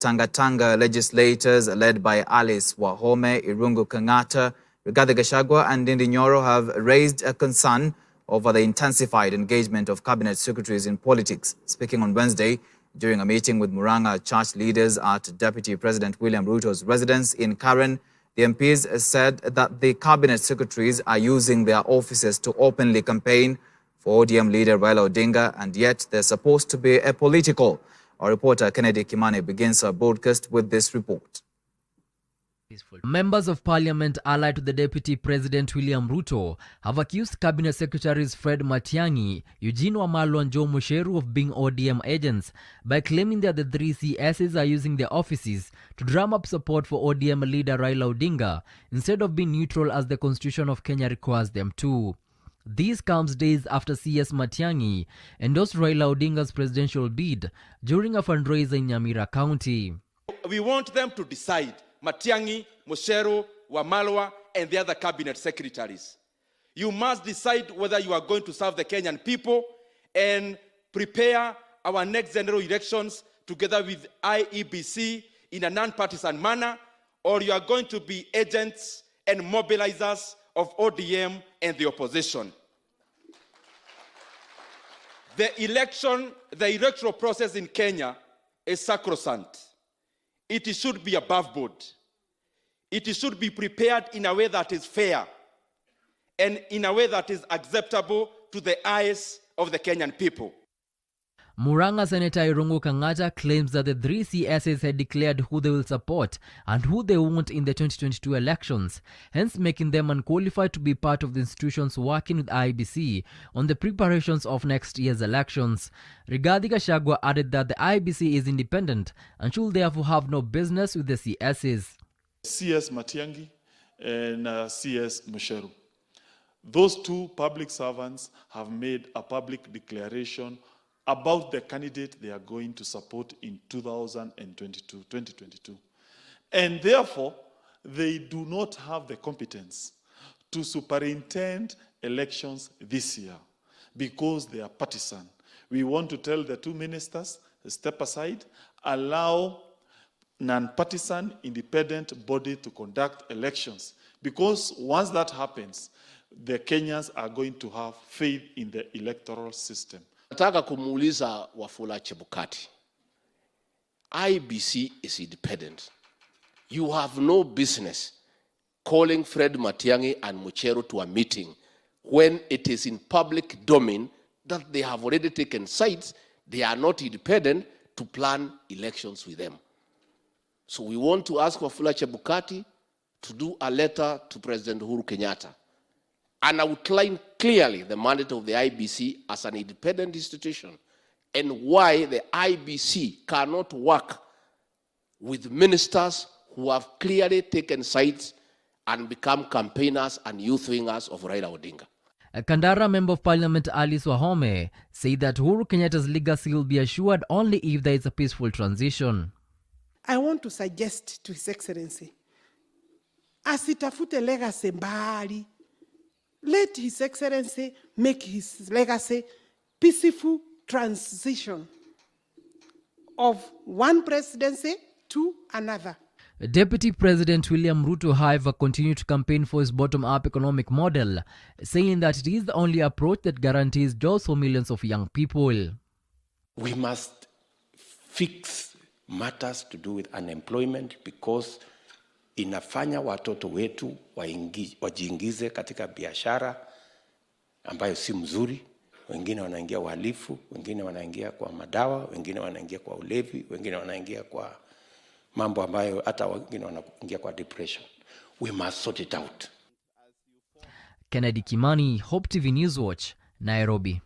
Tangatanga legislators led by Alice Wahome, Irung'u Kang'ata, Rigathi Gachagua and Ndindi Nyoro have raised a concern over the intensified engagement of Cabinet Secretaries in politics. Speaking on Wednesday during a meeting with Murang'a church leaders at Deputy President William Ruto's residence in Karen, the MPs said that the Cabinet Secretaries are using their offices to openly campaign for ODM leader Raila Odinga, and yet they're supposed to be apolitical. Our reporter Kennedy Kimani begins our broadcast with this report. Members of Parliament allied to the Deputy President William Ruto have accused Cabinet Secretaries Fred Matiang'i, Eugene Wamalwa and Joe Musheru of being ODM agents by claiming that the three CSs are using their offices to drum up support for ODM leader Raila Odinga instead of being neutral as the Constitution of Kenya requires them to. This comes days after CS Matiang'i endorsed Raila Odinga's presidential bid during a fundraiser in Nyamira County. We want them to decide, Matiang'i, Musheru, Wamalwa, and the other cabinet secretaries. You must decide whether you are going to serve the Kenyan people and prepare our next general elections together with IEBC in a non-partisan manner, or you are going to be agents and mobilizers of ODM and the opposition. The electoral process in Kenya is sacrosanct. It should be above board. It should be prepared in a way that is fair and in a way that is acceptable to the eyes of the Kenyan people. Murang'a Senator Irung'u Kang'ata claims that the three CSs had declared who they will support and who they want in the 2022 elections, hence making them unqualified to be part of the institutions working with IEBC on the preparations of next year's elections. Rigathi Gachagua added that the IEBC is independent and should therefore have no business with the CSs. CS Matiang'i and CS Musheru. Those two public servants have made a public declaration about the candidate they are going to support in 2022. And therefore, they do not have the competence to superintend elections this year because they are partisan. We want to tell the two ministers, step aside, allow non-partisan independent body to conduct elections, because once that happens, the Kenyans are going to have faith in the electoral system. Nataka kumuuliza Wafula Chebukati. IEBC is independent. You have no business calling Fred Matiang'i and Musheru to a meeting when it is in public domain that they have already taken sides. They are not independent to plan elections with them. So we want to ask Wafula Chebukati to do a letter to President Uhuru Kenyatta and outline clearly the mandate of the IEBC as an independent institution and why the IEBC cannot work with ministers who have clearly taken sides and become campaigners and youth wingers of Raila Odinga. A Kandara Member of Parliament Alice Wahome said that Uhuru Kenyatta's legacy will be assured only if there is a peaceful transition. I want to suggest to His Excellency, asitafute legacy mbali. Let His Excellency make his legacy peaceful transition of one presidency to another. Deputy President William Ruto, however, continued to campaign for his bottom-up economic model, saying that it is the only approach that guarantees jobs for millions of young people. We must fix matters to do with unemployment because inafanya watoto wetu wajiingize katika biashara ambayo si mzuri. Wengine wanaingia uhalifu, wengine wanaingia kwa madawa, wengine wanaingia kwa ulevi, wengine wanaingia kwa mambo ambayo hata wengine wanaingia kwa depression. We must sort it out. Kennedy Kimani, Hope TV Newswatch, Nairobi.